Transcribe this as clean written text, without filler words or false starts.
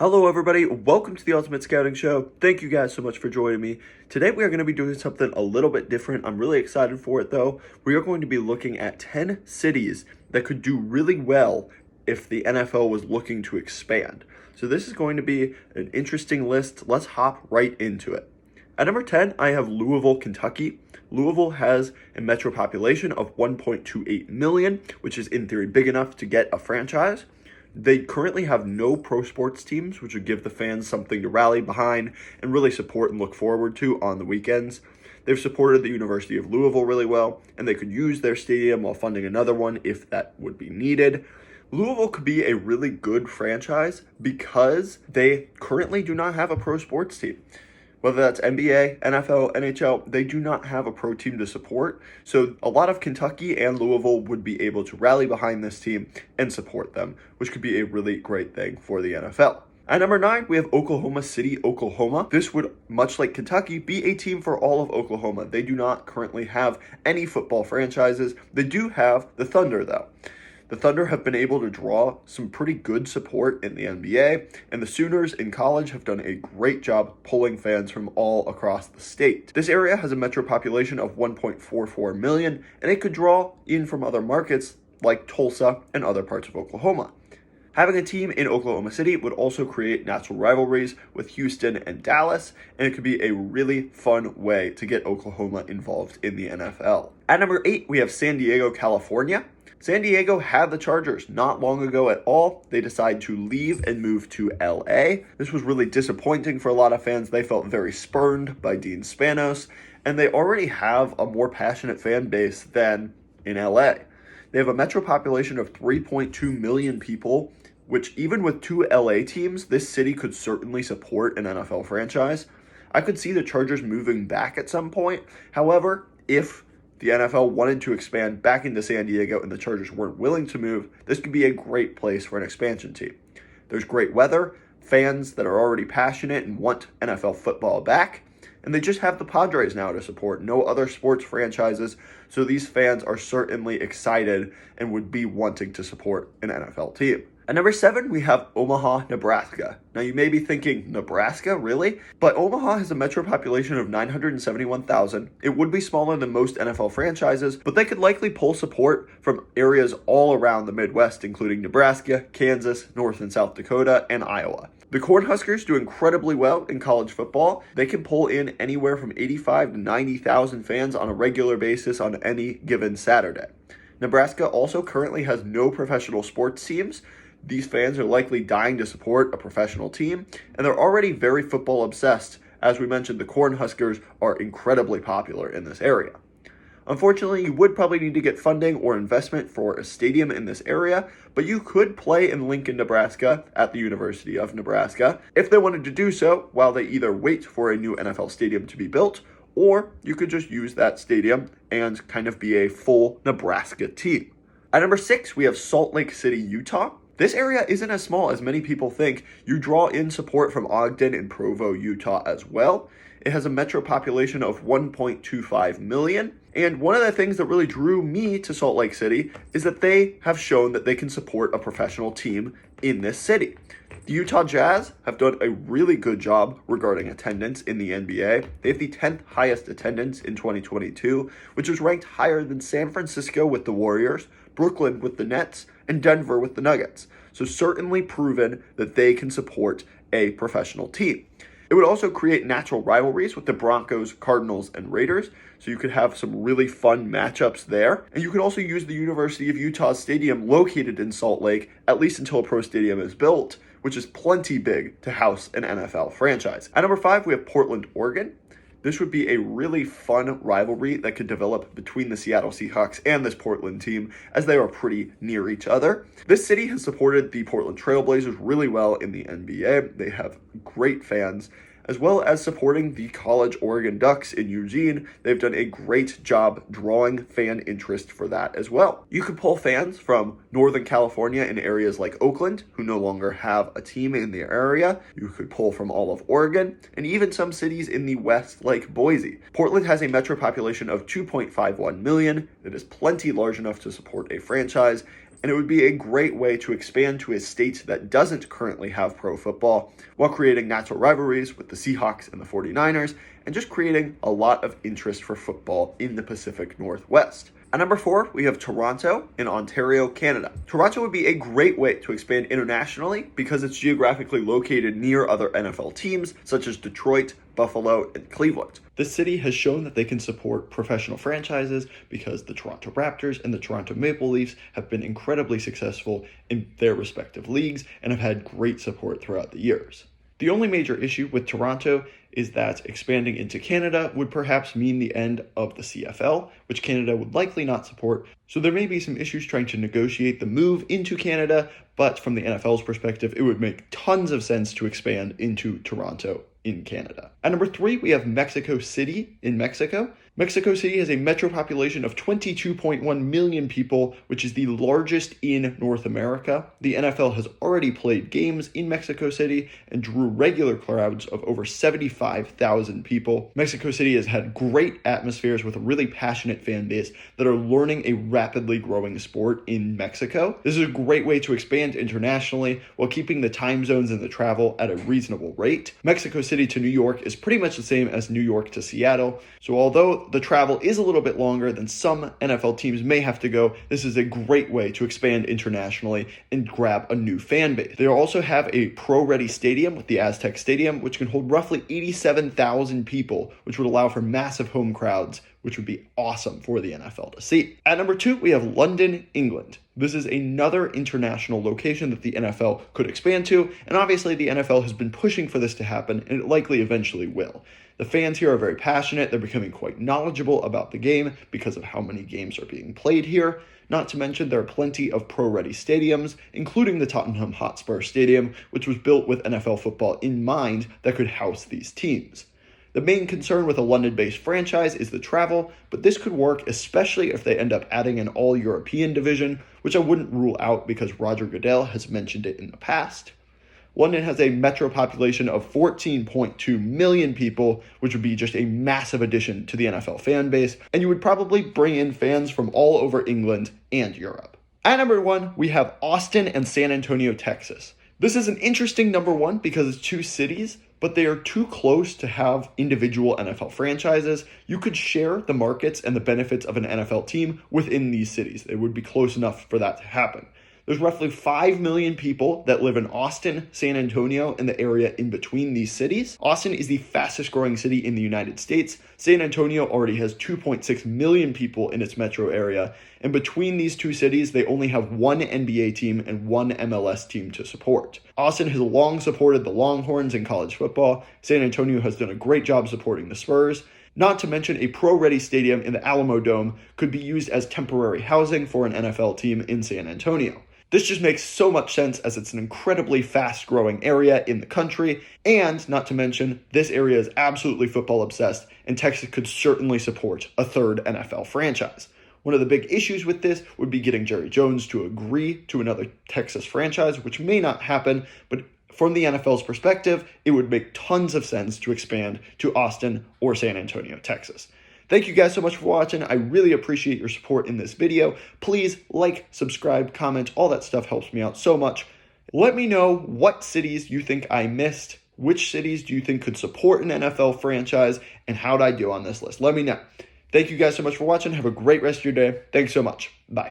Hello, everybody. Welcome to the Ultimate Scouting Show. Thank you guys so much for joining me. Today, we are going to be doing something a little bit different. I'm really excited for it, though. We are going to be looking at 10 cities that could do really well if the NFL was looking to expand. So this is going to be an interesting list. Let's hop right into it. At number 10, I have Louisville, Kentucky. Louisville has a metro population of 1.28 million, which is in theory big enough to get a franchise. They currently have no pro sports teams, which would give the fans something to rally behind and really support and look forward to on the weekends. They've supported the University of Louisville really well, and they could use their stadium while funding another one if that would be needed. Louisville could be a really good franchise because they currently do not have a pro sports team. Whether that's NBA, NFL, NHL, they do not have a pro team to support. So a lot of Kentucky and Louisville would be able to rally behind this team and support them, which could be a really great thing for the NFL. At number 9, we have Oklahoma City, Oklahoma. This would, much like Kentucky, be a team for all of Oklahoma. They do not currently have any football franchises. They do have the Thunder, though. The Thunder have been able to draw some pretty good support in the NBA, and the Sooners in college have done a great job pulling fans from all across the state. This area has a metro population of 1.44 million, and it could draw in from other markets like Tulsa and other parts of Oklahoma. Having a team in Oklahoma City would also create natural rivalries with Houston and Dallas, and it could be a really fun way to get Oklahoma involved in the NFL. At number 8, we have San Diego, California. San Diego had the Chargers not long ago at all. They decided to leave and move to LA. This was really disappointing for a lot of fans. They felt very spurned by Dean Spanos, and they already have a more passionate fan base than in LA. They have a metro population of 3.2 million people, which even with two LA teams, this city could certainly support an NFL franchise. I could see the Chargers moving back at some point. However, if the NFL wanted to expand back into San Diego and the Chargers weren't willing to move, this could be a great place for an expansion team. There's great weather, fans that are already passionate and want NFL football back, and they just have the Padres now to support, no other sports franchises, so these fans are certainly excited and would be wanting to support an NFL team. At number 7, we have Omaha, Nebraska. Now you may be thinking, Nebraska, really? But Omaha has a metro population of 971,000. It would be smaller than most NFL franchises, but they could likely pull support from areas all around the Midwest, including Nebraska, Kansas, North and South Dakota, and Iowa. The Cornhuskers do incredibly well in college football. They can pull in anywhere from 85 to 90,000 fans on a regular basis on any given Saturday. Nebraska also currently has no professional sports teams. These fans are likely dying to support a professional team, and they're already very football obsessed. As we mentioned, the Cornhuskers are incredibly popular in this area. Unfortunately, you would probably need to get funding or investment for a stadium in this area, but you could play in Lincoln, Nebraska at the University of Nebraska if they wanted to do so while they either wait for a new NFL stadium to be built, or you could just use that stadium and kind of be a full Nebraska team. At number 6, we have Salt Lake City, Utah. This area isn't as small as many people think. You draw in support from Ogden and Provo, Utah as well. It has a metro population of 1.25 million. And one of the things that really drew me to Salt Lake City is that they have shown that they can support a professional team in this city. The Utah Jazz have done a really good job regarding attendance in the NBA. They have the 10th highest attendance in 2022, which was ranked higher than San Francisco with the Warriors, Brooklyn with the Nets, and Denver with the Nuggets. So certainly proven that they can support a professional team. It would also create natural rivalries with the Broncos, Cardinals, and Raiders, so you could have some really fun matchups there. And you could also use the University of Utah Stadium located in Salt Lake, at least until a pro stadium is built, which is plenty big to house an NFL franchise. At number 5, we have Portland, Oregon. This would be a really fun rivalry that could develop between the Seattle Seahawks and this Portland team, as they are pretty near each other. This city has supported the Portland Trail Blazers really well in the NBA. They have great fans, as well as supporting the college Oregon Ducks in Eugene. They've done a great job drawing fan interest for that as well. You could pull fans from Northern California in areas like Oakland, who no longer have a team in the area. You could pull from all of Oregon, and even some cities in the West like Boise. Portland has a metro population of 2.51 million. That is plenty large enough to support a franchise, and it would be a great way to expand to a state that doesn't currently have pro football, while creating natural rivalries with the Seahawks and the 49ers, and just creating a lot of interest for football in the Pacific Northwest. At number 4, we have Toronto in Ontario, Canada. Toronto would be a great way to expand internationally because it's geographically located near other NFL teams such as Detroit, Buffalo, and Cleveland. This city has shown that they can support professional franchises because the Toronto Raptors and the Toronto Maple Leafs have been incredibly successful in their respective leagues and have had great support throughout the years. The only major issue with Toronto is that expanding into Canada would perhaps mean the end of the CFL, which Canada would likely not support. So there may be some issues trying to negotiate the move into Canada, but from the NFL's perspective, it would make tons of sense to expand into Toronto in Canada. At number 3, we have Mexico City in Mexico. Mexico City has a metro population of 22.1 million people, which is the largest in North America. The NFL has already played games in Mexico City and drew regular crowds of over 75,000 people. Mexico City has had great atmospheres with a really passionate fan base that are learning a rapidly growing sport in Mexico. This is a great way to expand internationally while keeping the time zones and the travel at a reasonable rate. Mexico City to New York is pretty much the same as New York to Seattle, so although the travel is a little bit longer than some NFL teams may have to go, this is a great way to expand internationally and grab a new fan base. They also have a pro-ready stadium with the Aztec Stadium, which can hold roughly 87,000 people, which would allow for massive home crowds, which would be awesome for the NFL to see. At number 2, we have London, England. This is another international location that the NFL could expand to, and obviously the NFL has been pushing for this to happen, and it likely eventually will. The fans here are very passionate. They're becoming quite knowledgeable about the game because of how many games are being played here. Not to mention there are plenty of pro-ready stadiums, including the Tottenham Hotspur Stadium, which was built with NFL football in mind that could house these teams. The main concern with a London-based franchise is the travel, but this could work especially if they end up adding an all-European division, which I wouldn't rule out because Roger Goodell has mentioned it in the past. London has a metro population of 14.2 million people, which would be just a massive addition to the NFL fan base, and you would probably bring in fans from all over England and Europe. At number 1, we have Austin and San Antonio, Texas. This is an interesting number 1 because it's two cities, but they are too close to have individual NFL franchises. You could share the markets and the benefits of an NFL team within these cities. It would be close enough for that to happen. There's roughly 5 million people that live in Austin, San Antonio, and the area in between these cities. Austin is the fastest growing city in the United States. San Antonio already has 2.6 million people in its metro area. And between these two cities, they only have one NBA team and one MLS team to support. Austin has long supported the Longhorns in college football. San Antonio has done a great job supporting the Spurs. Not to mention a pro-ready stadium in the Alamo Dome could be used as temporary housing for an NFL team in San Antonio. This just makes so much sense as it's an incredibly fast-growing area in the country, and not to mention, this area is absolutely football obsessed, and Texas could certainly support a third NFL franchise. One of the big issues with this would be getting Jerry Jones to agree to another Texas franchise, which may not happen, but from the NFL's perspective, it would make tons of sense to expand to Austin or San Antonio, Texas. Thank you guys so much for watching. I really appreciate your support in this video. Please like, subscribe, comment, all that stuff helps me out so much. Let me know what cities you think I missed, which cities do you think could support an NFL franchise, and how'd I do on this list? Let me know. Thank you guys so much for watching. Have a great rest of your day. Thanks so much. Bye.